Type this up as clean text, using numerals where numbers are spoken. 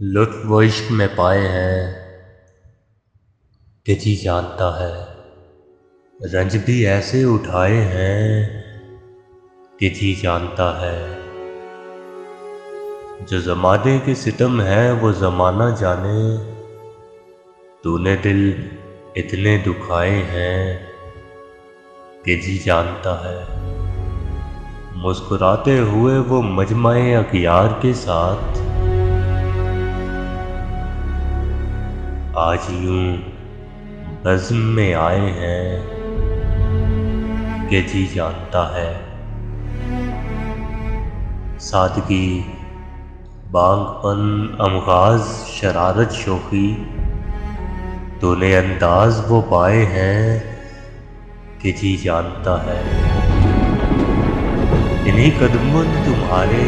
लुत्फ़ वो इश्क में पाए हैं कि जी जानता है। रंज भी ऐसे उठाए हैं कि जी जानता है। जो ज़माने के सितम है वो ज़माना जाने। तूने दिल इतने दुखाए हैं कि जी जानता है। मुस्कुराते हुए वो मजमाए अखियार के साथ आज यूं बज़्म में आए हैं कि जी जानता है। सादगी, बांगपन, अमगाज़, शरारत, शोखी, तूने अंदाज़ वो पाए हैं कि जी जानता है। इन्हीं कदमों ने तुम्हारे